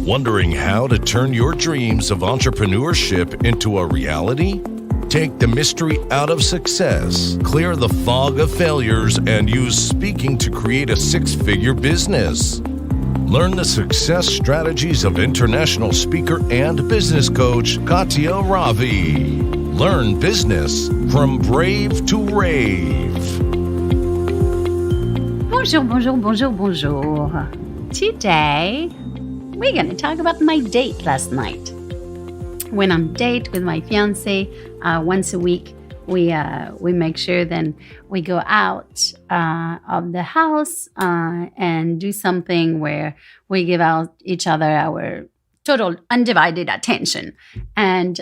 Wondering how to turn your dreams of entrepreneurship into a reality? Take the mystery out of success, clear the fog of failures, and use speaking to create a six-figure business. Learn the success strategies of international speaker and business coach Katya Ravi. Learn business from brave to rave. Bonjour, bonjour, bonjour, bonjour. Today, we're going to talk about my date last night. Went on a date with my fiance. Once a week, we make sure then we go out of the house and do something where we give out each other our total undivided attention. And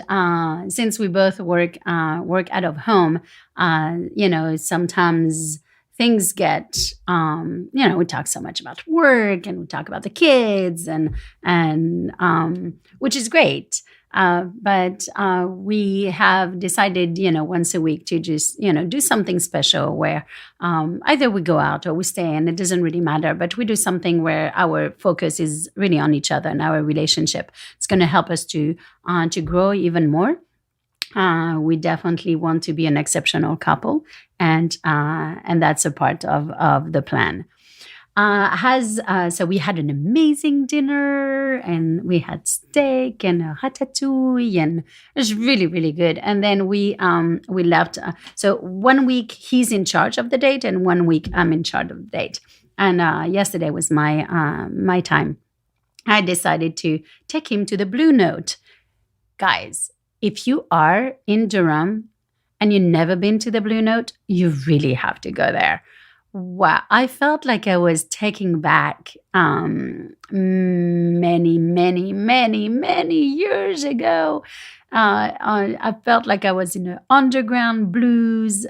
since we both work out of home, sometimes things get, we talk so much about work and we talk about the kids and which is great. But we have decided, once a week to just, do something special where either we go out or we stay, and it doesn't really matter, but we do something where our focus is really on each other and our relationship. It's going to help us to grow even more. We definitely want to be an exceptional couple, and that's a part of the plan. So we had an amazing dinner, and we had steak and a ratatouille, and it was really, really good. And then we left. So 1 week he's in charge of the date, and 1 week I'm in charge of the date. And yesterday was my time. I decided to take him to the Blue Note. Guys, if you are in Durham and you've never been to the Blue Note, you really have to go there. Wow, I felt like I was taking back many, many, many, many years ago. I felt like I was in an underground blues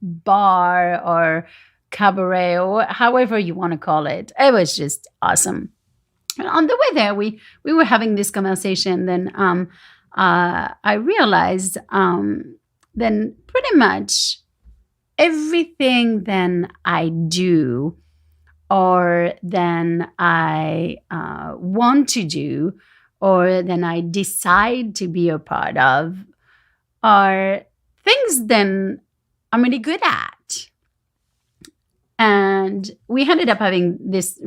bar or cabaret, or however you want to call it. It was just awesome. And on the way there, we were having this conversation. Then I realized then pretty much everything then I do or then I want to do or then I decide to be a part of are things then I'm really good at. And we ended up having this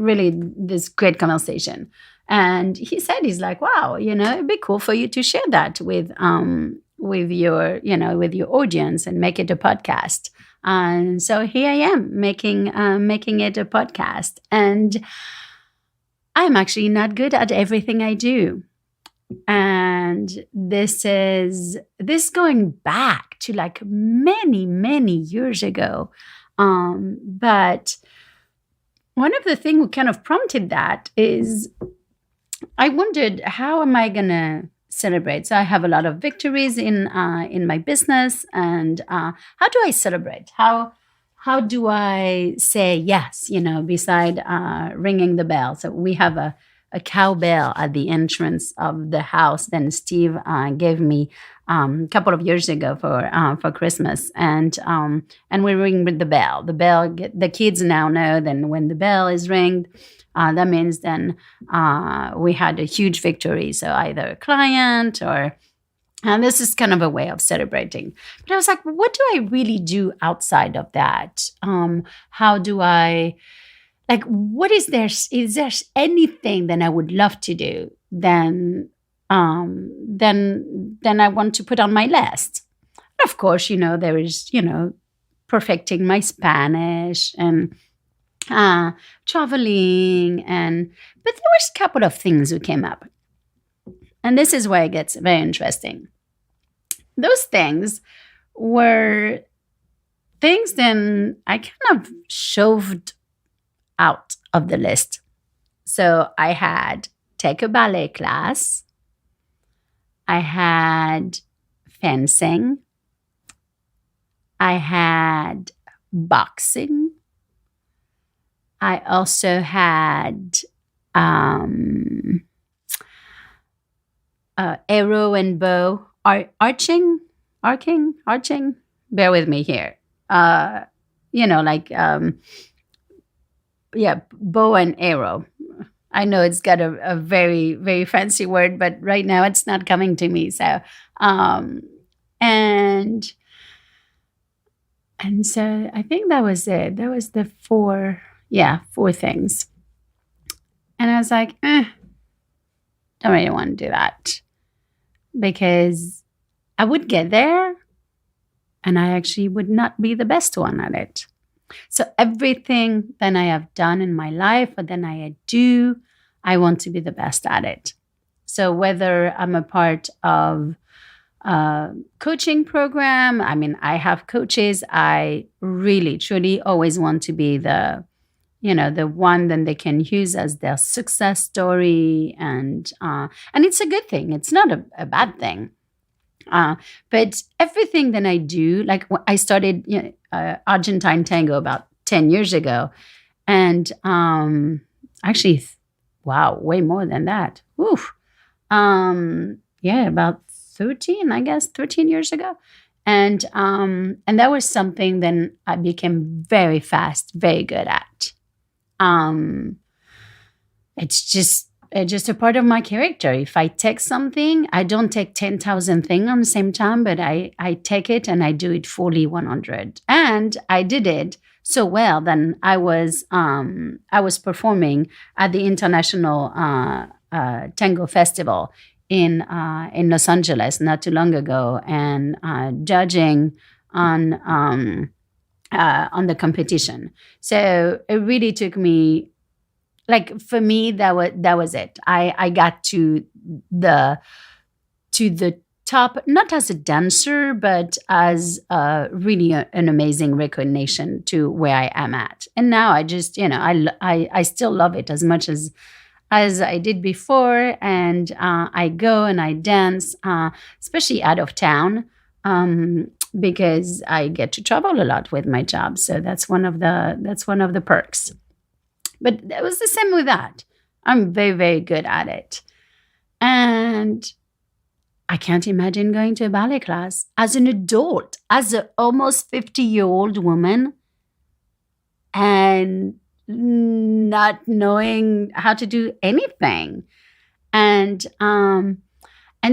great conversation. And he's like, wow, it'd be cool for you to share that with your audience and make it a podcast. And so here I am making it a podcast. And I'm actually not good at everything I do. And this going back to like many, many years ago. But one of the things that kind of prompted that is I wondered, how am I going to celebrate? So I have a lot of victories in my business, and how do I celebrate? How do I say yes, beside ringing the bell? So we have a cowbell at the entrance of the house. Then Steve gave me a couple of years ago for Christmas, and we ring with the bell. The kids now know. Then when the bell is ringed, that means then we had a huge victory. So either a client or. And this is kind of a way of celebrating. But I was like, what do I really do outside of that? How do I, what is there anything that I would love to do then I want to put on my list? And of course, there is, perfecting my Spanish and traveling. But there was a couple of things that came up. And this is where it gets very interesting. Those things were things then I kind of shoved out of the list. So I had take a ballet class. I had fencing. I had boxing. I also had arrow and bow, arching. Bear with me here. Bow and arrow. I know it's got a very, very fancy word, but right now it's not coming to me. So, um, and and so I think that was it. That was the four things. And I was like, don't really want to do that because I would get there and I actually would not be the best one at it. So everything that I have done in my life or that I do, I want to be the best at it. So whether I'm a part of a coaching program, I mean, I have coaches. I really, truly always want to be the one that they can use as their success story, and it's a good thing. It's not a bad thing. But everything that I do, like I started Argentine tango about 10 years ago. And actually, wow, way more than that. Oof. About 13 years ago. And that was something that I became very fast, very good at. It's just a part of my character. If I take something, I don't take 10,000 things on the same time, but I take it and I do it fully 100. And I did it so well that I was performing at the International Tango Festival in Los Angeles not too long ago, and judging on the competition. So it really took me. Like for me, that was it. I got to the top, not as a dancer, but as really an amazing recognition to where I am at. And now I just, I still love it as much as I did before. And I go and I dance, especially out of town, because I get to travel a lot with my job. So that's one of the perks. But it was the same with that. I'm very, very good at it. And I can't imagine going to a ballet class as an adult, as an almost 50-year-old woman, and not knowing how to do anything. And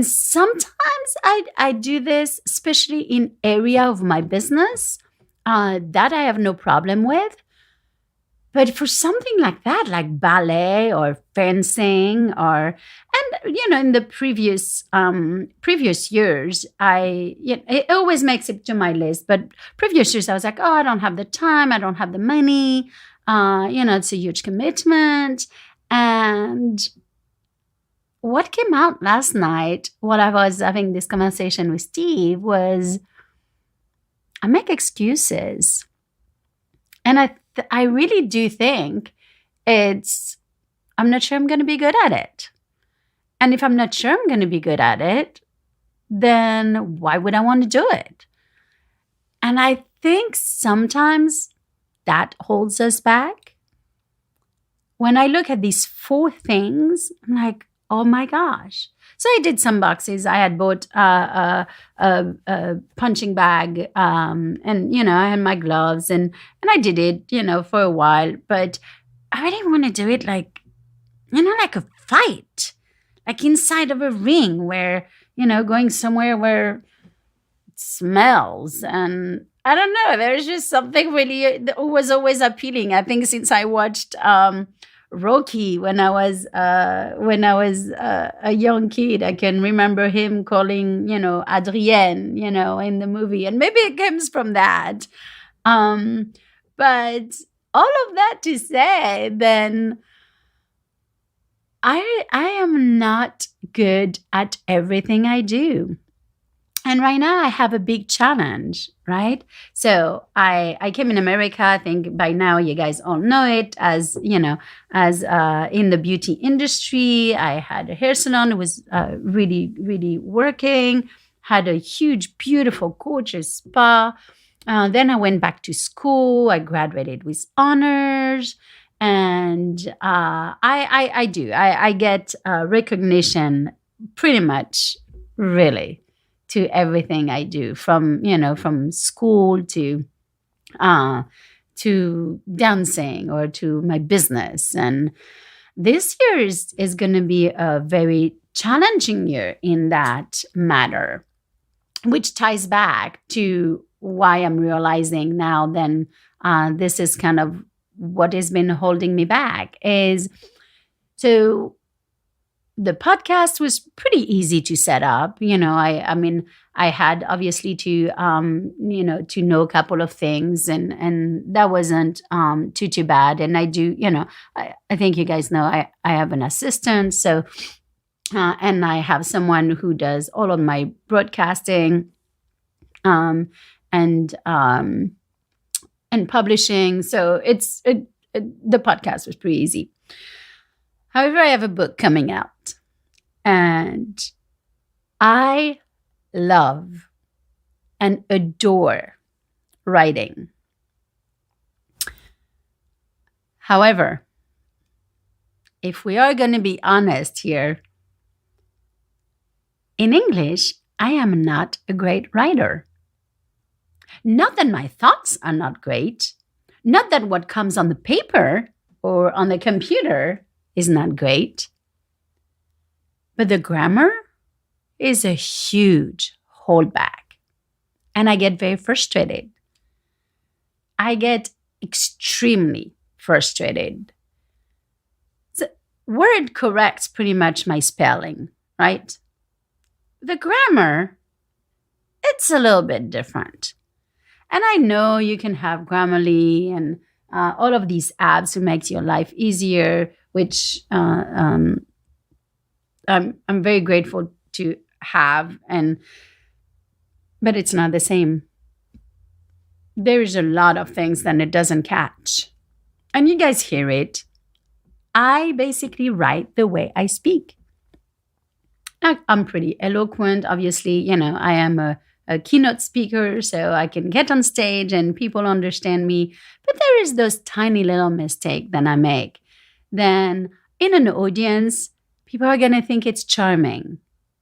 sometimes I do this, especially in area of my business, that I have no problem with. But for something like that, like ballet or fencing, in the previous years, it always makes it to my list. But previous years, I was like, oh, I don't have the time, I don't have the money. It's a huge commitment. And what came out last night, while I was having this conversation with Steve, was I make excuses, and I really do think I'm not sure I'm going to be good at it. And if I'm not sure I'm going to be good at it, then why would I want to do it? And I think sometimes that holds us back. When I look at these 4 things, I'm like, oh my gosh. So I did some boxes. I had bought a punching bag, and I had my gloves, and I did it, for a while. But I didn't want to do it like a fight, like inside of a ring, where going somewhere where it smells, and I don't know. There's just something really that was always appealing. I think since I watched Rocky when I was a young kid. I can remember him calling, Adrienne, in the movie, and maybe it comes from that. But all of that to say, then I am not good at everything I do. And right now I have a big challenge, right? So I came in America. I think by now you guys all know it as in the beauty industry. I had a hair salon. It was really, really working. Had a huge, beautiful, gorgeous spa. Then I went back to school. I graduated with honors. And I get recognition pretty much, really, to everything I do, from school to dancing or to my business. And This year is going to be a very challenging year in that matter, which ties back to why I'm realizing now then this is kind of what has been holding me back is so the podcast was pretty easy to set up. I mean, I had obviously to, to know a couple of things, and that wasn't too bad. And I do, I think you guys know I have an assistant, so and I have someone who does all of my broadcasting, and publishing. So the podcast was pretty easy. However, I have a book coming out, and I love and adore writing. However, if we are going to be honest here, in English, I am not a great writer. Not that my thoughts are not great, not that what comes on the paper or on the computer is not great, but the grammar is a huge holdback, and I get very frustrated. I get extremely frustrated. The word corrects pretty much my spelling, right? The grammar, it's a little bit different. And I know you can have Grammarly and all of these apps who makes your life easier, which I'm very grateful to have, but it's not the same. There is a lot of things that it doesn't catch. And you guys hear it. I basically write the way I speak. I'm pretty eloquent. Obviously, I am a keynote speaker, so I can get on stage and people understand me. But there is those tiny little mistakes that I make. Then in an audience, people are going to think it's charming.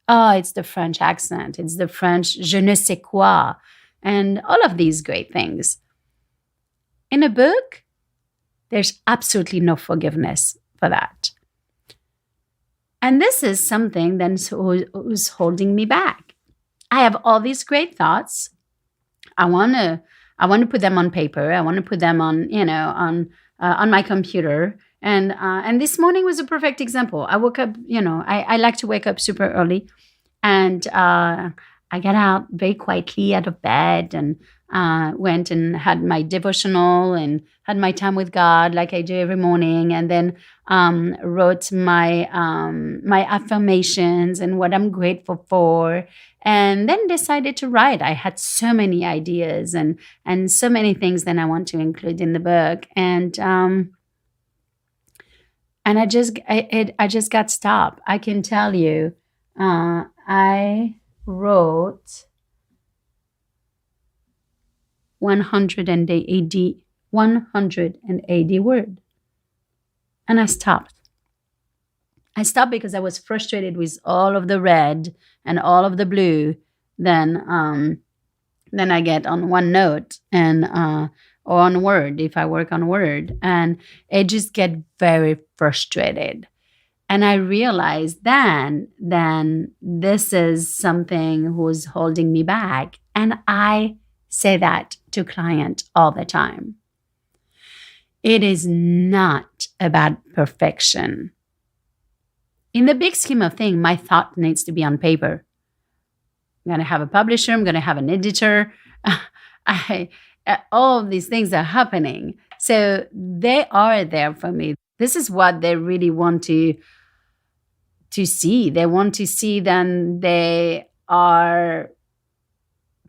Oh, it's the French accent. It's the French je ne sais quoi. And all of these great things. In a book, there's absolutely no forgiveness for that. And this is something that's who's holding me back. I have all these great thoughts. I want to put them on paper. I want to put them on my computer. And this morning was a perfect example. I woke up, I like to wake up super early, and I got out very quietly out of bed and went and had my devotional and had my time with God like I do every morning, and then wrote my affirmations and what I'm grateful for, and then decided to write. I had so many ideas and so many things that I want to include in the book, and I just got stopped. I can tell you, I wrote 180 words. And I stopped. I stopped because I was frustrated with all of the red and all of the blue. Then I get on OneNote and or on Word if I work on Word, and it just get very frustrated. And I realized then this is something who's holding me back. And I say that to clients all the time. It is not about perfection. In the big scheme of things, my thought needs to be on paper. I'm going to have a publisher. I'm going to have an editor. All of these things are happening. So they are there for me. This is what they really want to see. They want to see then they are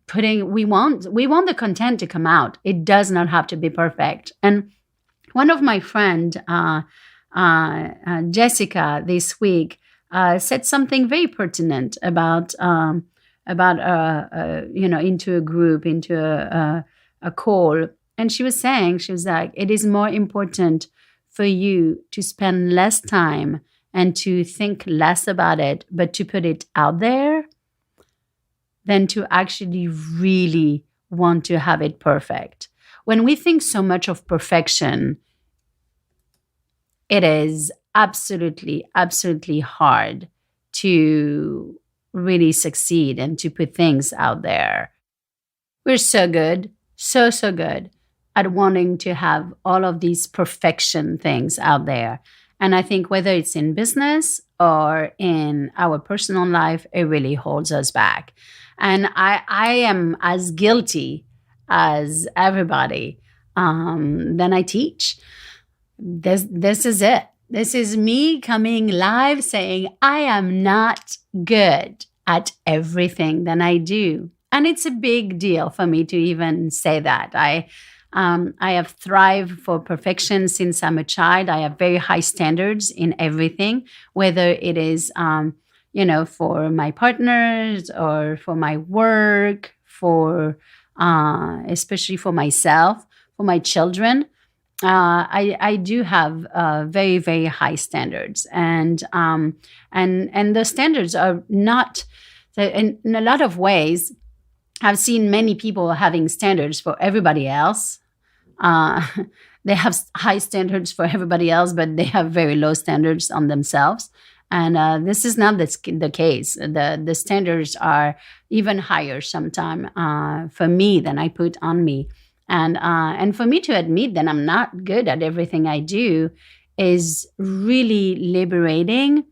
putting, we want the content to come out. It does not have to be perfect. And one of my friend, Jessica, this week said something very pertinent about into a group, into a call. And she was like, it is more important for you to spend less time and to think less about it, but to put it out there than to actually really want to have it perfect. When we think so much of perfection, it is absolutely, absolutely hard to really succeed and to put things out there. We're so good, so, so good at wanting to have all of these perfection things out there. And I think whether it's in business or in our personal life, it really holds us back. And I am as guilty as everybody. Then I teach. This is it. This is me coming live saying I am not good at everything that I do. And it's a big deal for me to even say that. I have thrived for perfection since I'm a child. I have very high standards in everything, whether it is, for my partners or for my work, for especially for myself, for my children. I do have very, very high standards, and the standards are not in a lot of ways. I've seen many people having standards for everybody else. Uh, they have high standards for everybody else, but they have very low standards on themselves. And this is not the case. The standards are even higher sometimes for me than I put on me. And for me to admit that I'm not good at everything I do is really liberating,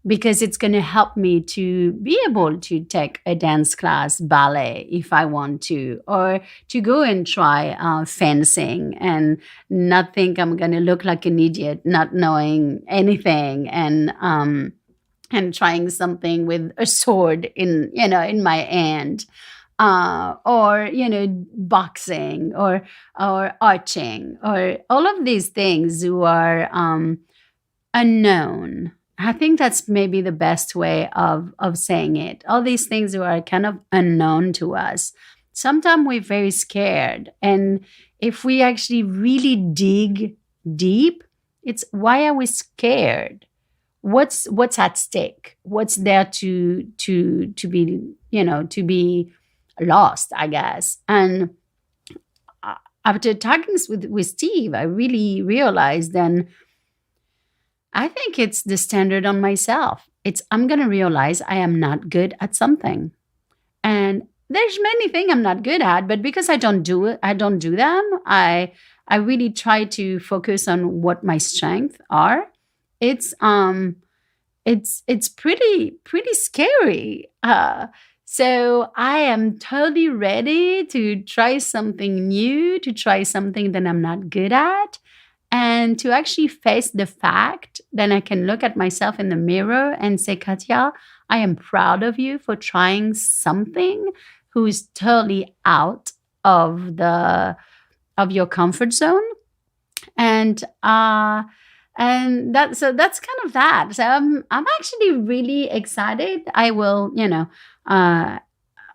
because it's going to help me to be able to take a dance class, ballet, if I want to, or to go and try fencing and not think I'm going to look like an idiot, not knowing anything, and trying something with a sword in my hand, or boxing, or arching, or all of these things who are unknown. I think that's maybe the best way of saying it. All these things who are kind of unknown to us. Sometimes we're very scared. And if we actually really dig deep, it's why are we scared? What's at stake? What's there to be, to be lost, I guess. And after talking with Steve, I really realized then I think it's the standard on myself. I'm going to realize I am not good at something. And there's many things I'm not good at, but because I don't do them, I really try to focus on what my strengths are. It's pretty scary. So I am totally ready to try something new, to try something that I'm not good at, and to actually face the fact that I can look at myself in the mirror and say, Katya, I am proud of you for trying something who is totally out of your comfort zone. And that's kind of that. So I'm actually really excited. I will,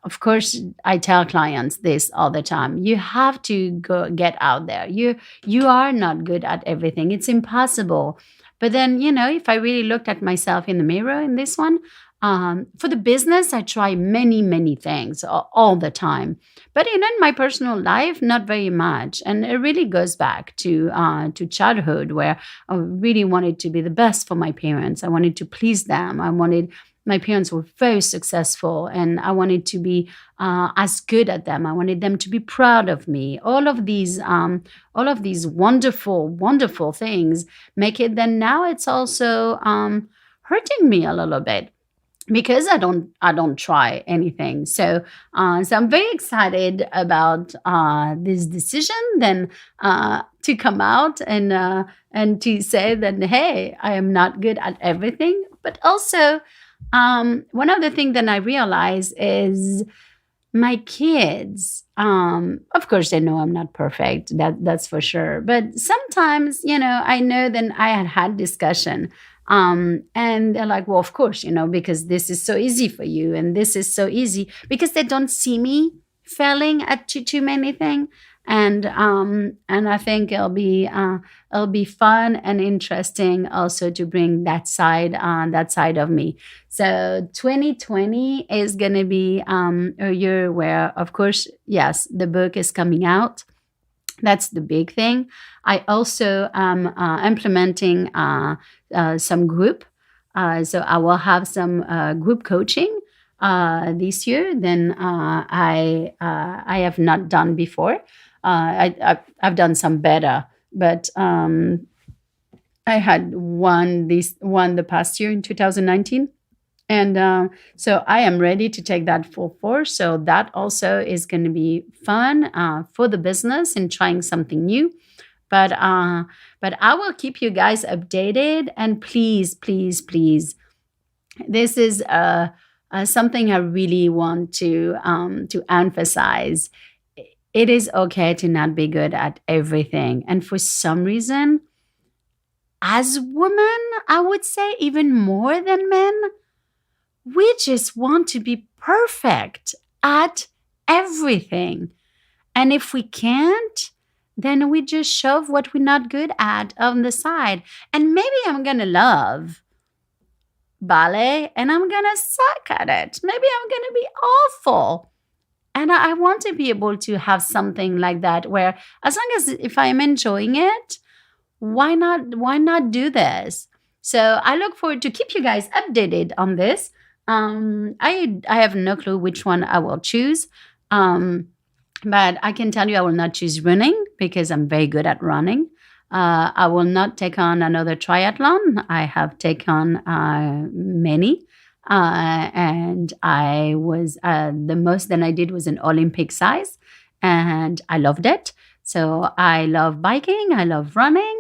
of course, I tell clients this all the time. You have to go get out there. You are not good at everything. It's impossible. But then, if I really looked at myself in the mirror in this one, for the business, I try many, many things all the time. But in my personal life, not very much. And it really goes back to childhood, where I really wanted to be the best for my parents. I wanted to please them. My parents were very successful, and I wanted to be as good at them. I wanted them to be proud of me. All of these wonderful, wonderful things make it. Then now it's also hurting me a little bit, because I don't try anything. So I'm very excited about this decision then to come out and to say that, hey, I am not good at everything. But also, one of the things that I realize is my kids, of course, they know I'm not perfect. That's for sure. But sometimes, I know that I had discussion. And they're like, well, of course, because this is so easy for you. And this is so easy, because they don't see me failing at too many things. And I think it'll be fun and interesting also to bring that side of me. So 2020 is going to be a year where, of course, yes, the book is coming out. That's the big thing. I also am implementing some group. So I will have some group coaching this year than I have not done before. I've done some better, but I had one the past year in 2019. And so I am ready to take that full force. So that also is going to be fun for the business and trying something new. But I will keep you guys updated. And please, please, please, this is something I really want to emphasize. It is okay to not be good at everything. And for some reason, as women, I would say even more than men, we just want to be perfect at everything. And if we can't, then we just shove what we're not good at on the side. And maybe I'm going to love ballet and I'm going to suck at it. Maybe I'm going to be awful. And I want to be able to have something like that where as long as if I'm enjoying it, why not do this? So I look forward to keep you guys updated on this. I have no clue which one I will choose. But I can tell you I will not choose running because I'm very good at running. I will not take on another triathlon. I have taken on many. And I was the most that I did was an Olympic size. And I loved it. So I love biking. I love running.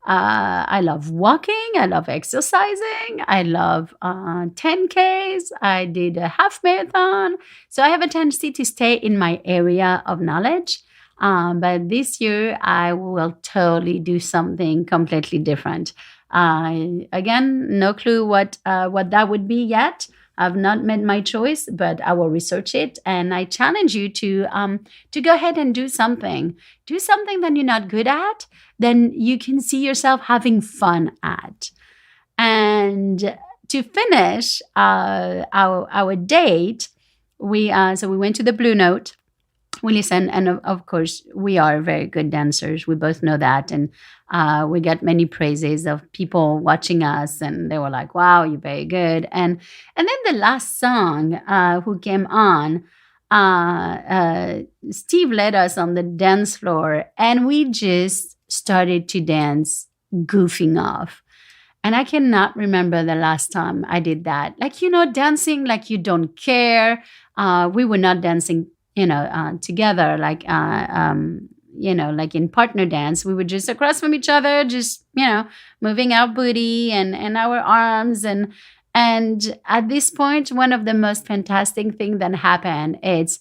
I love walking. I love exercising. I love 10Ks. I did a half marathon. So I have a tendency to stay in my area of knowledge. But this year, I will totally do something completely different. Again, no clue what that would be yet. I've not made my choice, but I will research it. And I challenge you to go ahead and do something. Do something that you're not good at, then you can see yourself having fun at. And to finish our date, we went to the Blue Note. We listened, and of course, we are very good dancers. We both know that, and we got many praises of people watching us, and they were like, "Wow, you're very good." And then the last song who came on, Steve led us on the dance floor, and we just started to dance, goofing off. And I cannot remember the last time I did that. Like, dancing like you don't care. We were not dancing together, like in partner dance. We were just across from each other, just, moving our booty and our arms. And at this point, one of the most fantastic things that happened is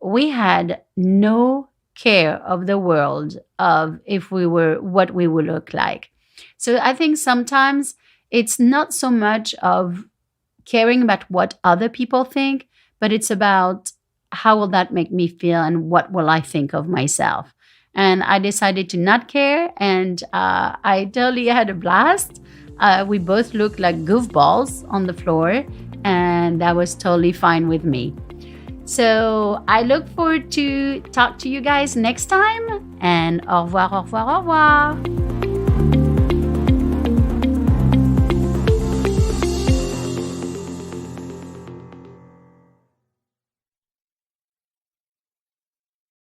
we had no care of the world of what we would look like. So I think sometimes it's not so much of caring about what other people think, but it's about how will that make me feel and what will I think of myself? And I decided to not care, and I totally had a blast. We both looked like goofballs on the floor, and that was totally fine with me. So I look forward to talk to you guys next time, and au revoir, au revoir, au revoir.